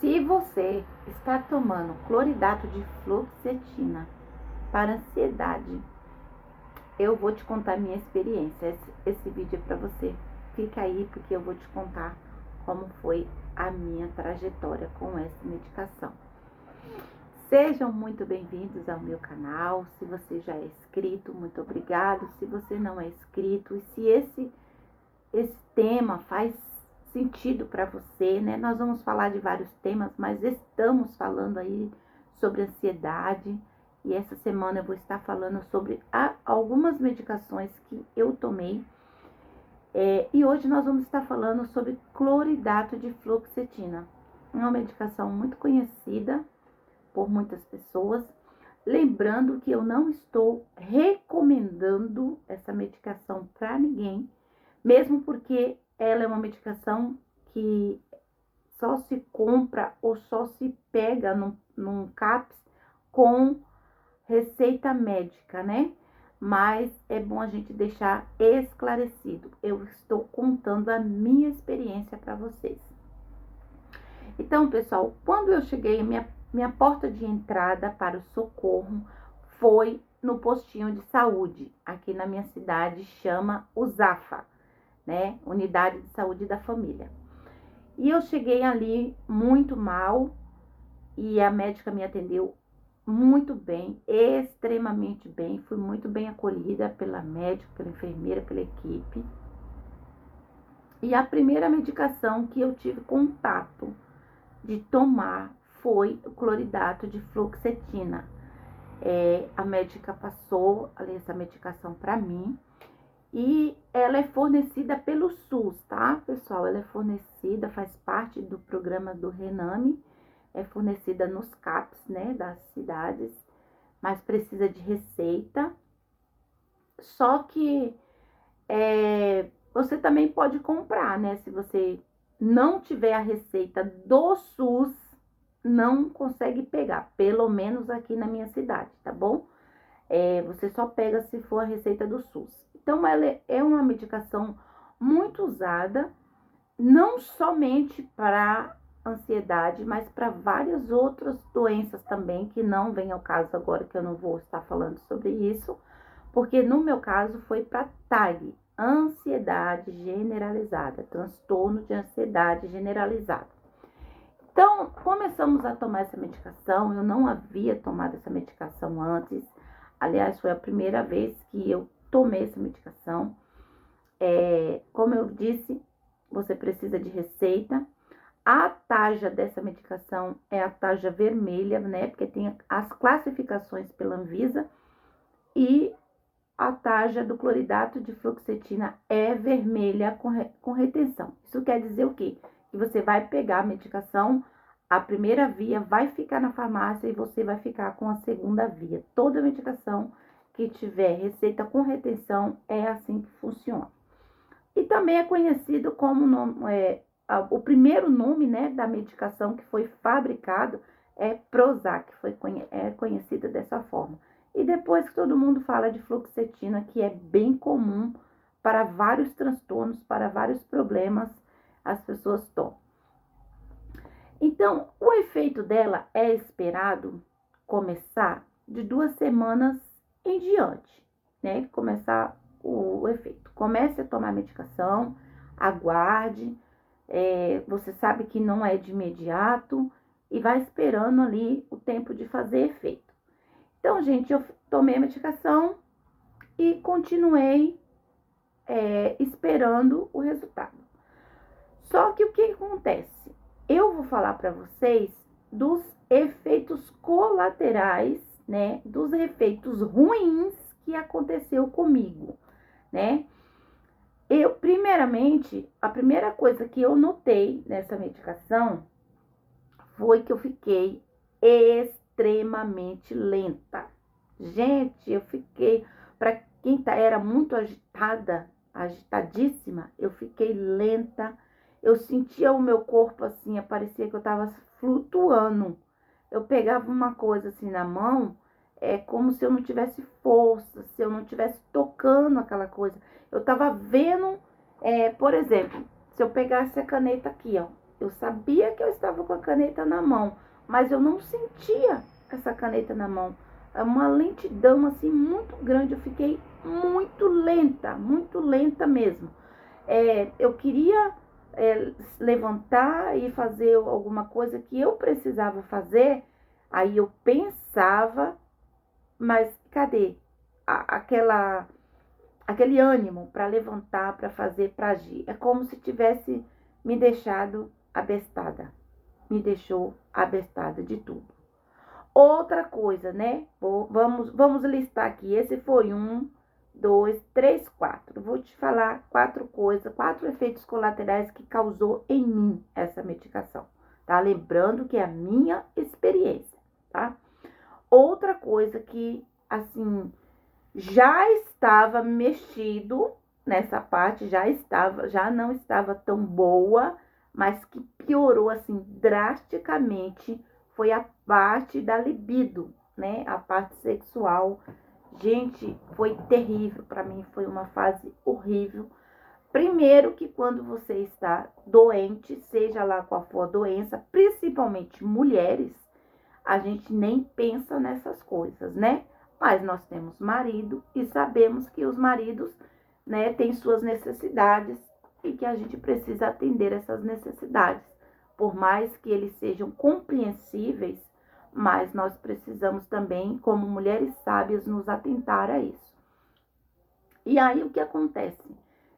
Se você está tomando cloridato de fluoxetina para ansiedade, eu vou te contar minha experiência. Esse vídeo é para você. Fica aí porque eu vou te contar como foi a minha trajetória com essa medicação. Sejam muito bem-vindos ao meu canal. Se você já é inscrito, muito obrigado. Se você não é inscrito, e se esse tema faz sentido para você, né? Nós vamos falar de vários temas, mas estamos falando aí sobre ansiedade. E essa semana eu vou estar falando sobre algumas medicações que eu tomei. E hoje nós vamos estar falando sobre cloridato de fluoxetina. Uma medicação muito conhecida por muitas pessoas. Lembrando que eu não estou recomendando essa medicação para ninguém, mesmo porque ela é uma medicação que só se compra ou só se pega num CAPS com receita médica, né? Mas é bom a gente deixar esclarecido. Eu estou contando a minha experiência para vocês. Então, pessoal, quando eu cheguei, minha porta de entrada para o socorro foi no postinho de saúde. Aqui na minha cidade chama USAFA, né? Unidade de Saúde da Família. E eu cheguei ali muito mal e a médica me atendeu muito bem, extremamente bem. Fui muito bem acolhida pela médica, pela enfermeira, pela equipe. E a primeira medicação que eu tive contato de tomar foi o cloridato de fluoxetina. A médica passou essa medicação para mim. E ela é fornecida pelo SUS, tá, pessoal? Ela é fornecida, faz parte do programa do Rename, é fornecida nos CAPs, né, das cidades, mas precisa de receita. Só que você também pode comprar, né? Se você não tiver a receita do SUS, não consegue pegar, pelo menos aqui na minha cidade, tá bom? Você só pega se for a receita do SUS. Então, ela é uma medicação muito usada, não somente para ansiedade, mas para várias outras doenças também, que não vem ao caso agora, que eu não vou estar falando sobre isso, porque no meu caso foi para TAG, ansiedade generalizada, transtorno de ansiedade generalizada. Então, começamos a tomar essa medicação, eu não havia tomado essa medicação antes. Aliás, foi a primeira vez que eu tomei essa medicação. Como eu disse, você precisa de receita. A taxa dessa medicação é a taxa vermelha, né? Porque tem as classificações pela Anvisa. E a taxa do cloridato de fluoxetina é vermelha com retenção. Isso quer dizer o quê? Que você vai pegar a medicação, a primeira via vai ficar na farmácia e você vai ficar com a segunda via. Toda medicação que tiver receita com retenção é assim que funciona. E também é conhecido como o primeiro nome, né, da medicação que foi fabricado é Prozac, é conhecida dessa forma. E depois que todo mundo fala de fluoxetina, que é bem comum para vários transtornos, para vários problemas, as pessoas tomam. Então, o efeito dela é esperado começar de 2 semanas em diante, né? Começar o efeito. Comece a tomar medicação, aguarde, você sabe que não é de imediato e vai esperando ali o tempo de fazer efeito. Então, gente, eu tomei a medicação e continuei esperando o resultado. Só que o que acontece? Eu vou falar para vocês dos efeitos colaterais, né? Dos efeitos ruins que aconteceu comigo, né? Primeiramente, a primeira coisa que eu notei nessa medicação foi que eu fiquei extremamente lenta. Gente, eu fiquei, para quem era muito agitadíssima, eu fiquei lenta. Eu sentia o meu corpo assim, parecia que eu tava flutuando. Eu pegava uma coisa assim na mão, como se eu não tivesse força, se eu não tivesse tocando aquela coisa. Eu tava vendo, por exemplo, se eu pegasse a caneta aqui, ó, Eu sabia que eu estava com a caneta na mão, mas eu não sentia essa caneta na mão. É uma lentidão assim muito grande. Eu fiquei muito lenta mesmo. Eu queria levantar e fazer alguma coisa que eu precisava fazer. Aí eu pensava, mas cadê aquele ânimo para levantar, para fazer, para agir? É como se tivesse me deixado abestada. Me deixou abestada de tudo. Outra coisa, né? Vamos listar aqui. Esse foi 1, 2, 3, 4. Vou te falar 4 coisas, 4 efeitos colaterais que causou em mim essa medicação, tá? Lembrando que é a minha experiência, tá? Outra coisa que, assim, já estava mexido nessa parte, já não estava tão boa, mas que piorou, assim, drasticamente, foi a parte da libido, né? A parte sexual. Gente, foi terrível para mim, foi uma fase horrível. Primeiro que quando você está doente, seja lá qual for a doença, principalmente mulheres, a gente nem pensa nessas coisas, né? Mas nós temos marido e sabemos que os maridos, né, têm suas necessidades e que a gente precisa atender essas necessidades. Por mais que eles sejam compreensíveis, mas nós precisamos também, como mulheres sábias, nos atentar a isso. E aí o que acontece?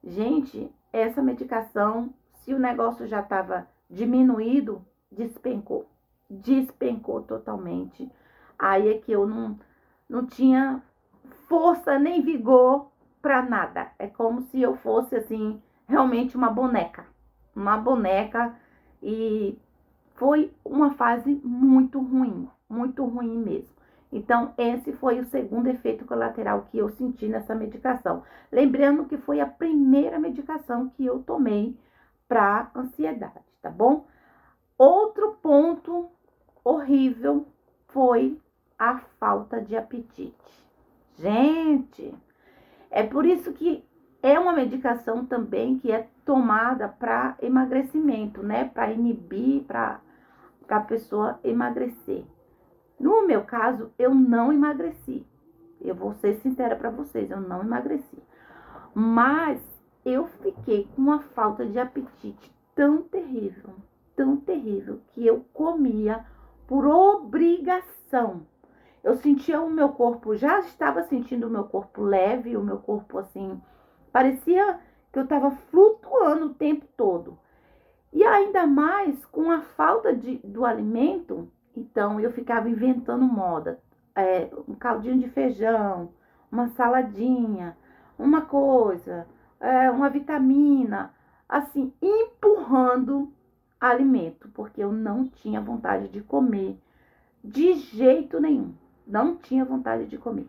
Gente, essa medicação, se o negócio já estava diminuído, despencou totalmente. Aí é que eu não tinha força nem vigor para nada. É como se eu fosse, assim, realmente uma boneca. Uma boneca. E foi uma fase muito ruim mesmo. Então, esse foi o segundo efeito colateral que eu senti nessa medicação. Lembrando que foi a primeira medicação que eu tomei para ansiedade, tá bom? Outro ponto horrível foi a falta de apetite. Gente, é por isso que é uma medicação também que é tomada para emagrecimento, né? Para inibir, para a pessoa emagrecer. No meu caso, eu não emagreci. Eu vou ser sincera para vocês, eu não emagreci. Mas eu fiquei com uma falta de apetite tão terrível, que eu comia por obrigação. Eu sentia o meu corpo, já estava sentindo o meu corpo leve, o meu corpo assim, parecia que eu estava flutuando o tempo todo. E ainda mais com a falta do alimento, então eu ficava inventando moda. Um caldinho de feijão, uma saladinha, uma coisa, uma vitamina, assim, empurrando alimento, porque eu não tinha vontade de comer de jeito nenhum. Não tinha vontade de comer.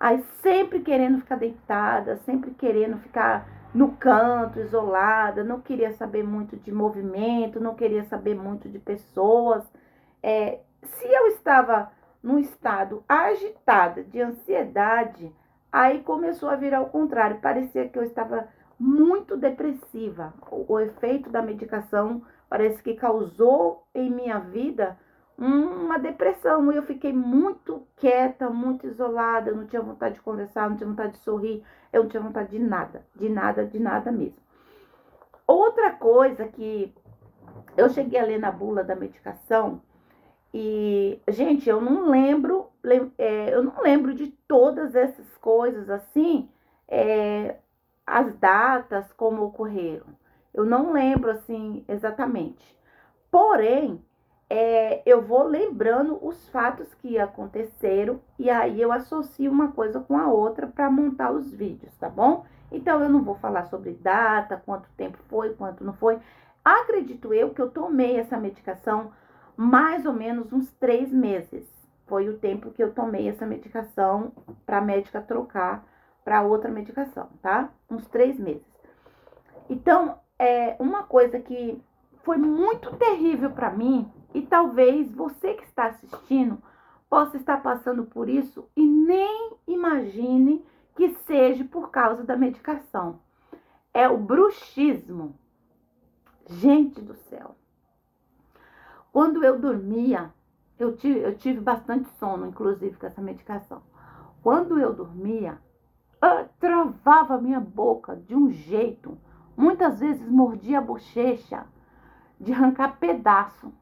Aí sempre querendo ficar deitada, sempre querendo ficar no canto, isolada, não queria saber muito de movimento, não queria saber muito de pessoas. Se eu estava num estado agitada, de ansiedade, aí começou a virar ao contrário. Parecia que eu estava muito depressiva. O efeito da medicação parece que causou em minha vida uma depressão. Eu fiquei muito quieta, muito isolada, eu não tinha vontade de conversar, não tinha vontade de sorrir, eu não tinha vontade de nada mesmo. Outra coisa que eu cheguei a ler na bula da medicação e, gente, eu não lembro de todas essas coisas assim, as datas, como ocorreram. Eu não lembro assim exatamente. Porém, eu vou lembrando os fatos que aconteceram e aí eu associo uma coisa com a outra para montar os vídeos, tá bom? Então, eu não vou falar sobre data, quanto tempo foi, quanto não foi. Acredito eu que eu tomei essa medicação mais ou menos uns 3 meses. Foi o tempo que eu tomei essa medicação para a médica trocar para outra medicação, tá? Uns 3 meses. Então, uma coisa que foi muito terrível para mim, e talvez você que está assistindo possa estar passando por isso e nem imagine que seja por causa da medicação. É o bruxismo. Gente do céu, Quando eu dormia, eu tive bastante sono, inclusive, com essa medicação. Quando eu dormia, eu travava a minha boca de um jeito. Muitas vezes mordia a bochecha de arrancar pedaço.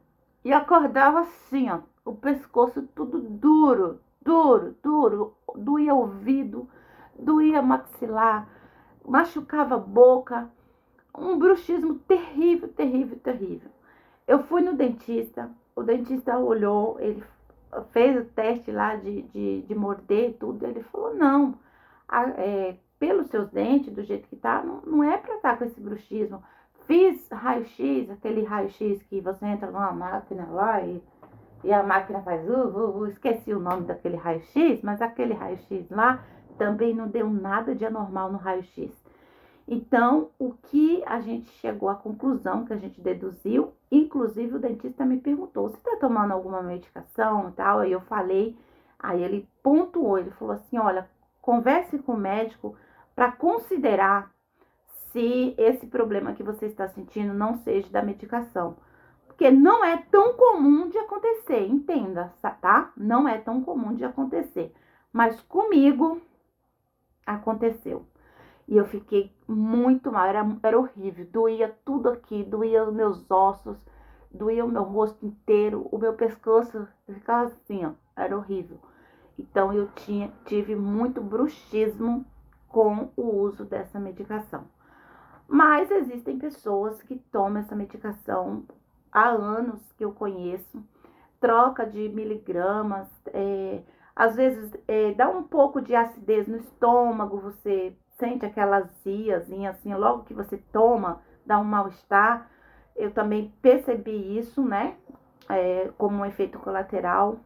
E acordava assim, ó, o pescoço tudo duro, duro, duro. Doía ouvido, doía maxilar, machucava a boca. Um bruxismo terrível, terrível, terrível. Eu fui no dentista, o dentista olhou, ele fez o teste lá de morder e tudo. Ele falou, não, pelos seus dentes, do jeito que tá, não é pra estar com esse bruxismo. Fiz raio-x, aquele raio-x que você entra numa máquina lá e a máquina faz, esqueci o nome daquele raio-x, mas aquele raio-x lá também não deu nada de anormal no raio-x. Então, o que a gente chegou à conclusão, que a gente deduziu, inclusive o dentista me perguntou, você está tomando alguma medicação e tal? Aí eu falei, aí ele pontuou, ele falou assim, olha, converse com o médico para considerar se esse problema que você está sentindo não seja da medicação. Porque não é tão comum de acontecer, entenda, tá? Não é tão comum de acontecer. Mas comigo aconteceu. E eu fiquei muito mal, era horrível. Doía tudo aqui, doía os meus ossos, doía o meu rosto inteiro, o meu pescoço ficava assim, ó, era horrível. Então eu tive muito bruxismo com o uso dessa medicação. Mas existem pessoas que tomam essa medicação há anos, que eu conheço, troca de miligramas, às vezes dá um pouco de acidez no estômago, você sente aquela aziazinha assim, logo que você toma, dá um mal-estar. Eu também percebi isso, né, como um efeito colateral,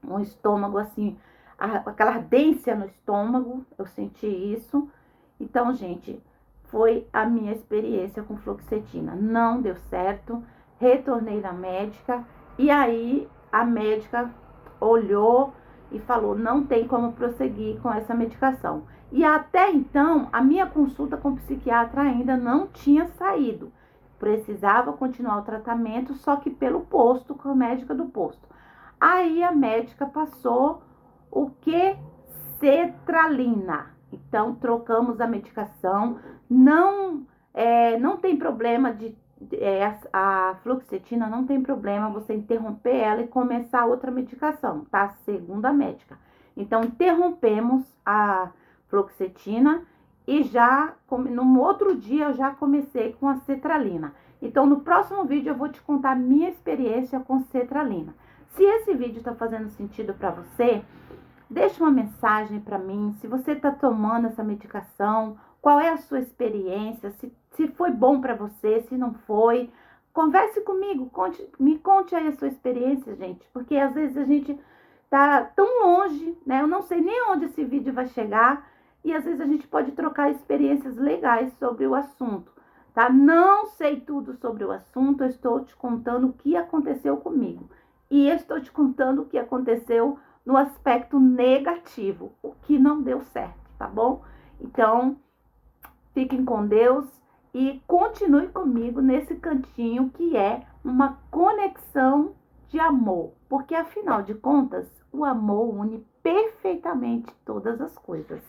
um estômago assim, aquela ardência no estômago, eu senti isso. Então, gente, foi a minha experiência com fluoxetina. Não deu certo, retornei na médica e aí a médica olhou e falou, não tem como prosseguir com essa medicação. E até então, a minha consulta com o psiquiatra ainda não tinha saído. Precisava continuar o tratamento, só que pelo posto, com a médica do posto. Aí a médica passou o que? Cetralina. Então, trocamos a medicação. Não tem problema a fluoxetina não tem problema você interromper ela e começar outra medicação, tá? Segundo a médica. Então, interrompemos a fluoxetina e no outro dia eu já comecei com a cetralina. Então, no próximo vídeo eu vou te contar a minha experiência com cetralina. Se esse vídeo está fazendo sentido para você, deixa uma mensagem para mim, se você está tomando essa medicação, qual é a sua experiência, se foi bom para você, se não foi. Converse comigo, me conte aí a sua experiência, gente, porque às vezes a gente tá tão longe, né? Eu não sei nem onde esse vídeo vai chegar e às vezes a gente pode trocar experiências legais sobre o assunto, tá? Não sei tudo sobre o assunto, eu estou te contando o que aconteceu comigo e estou te contando o que aconteceu no aspecto negativo, o que não deu certo, tá bom? Então, fiquem com Deus e continue comigo nesse cantinho que é uma conexão de amor, porque afinal de contas, o amor une perfeitamente todas as coisas.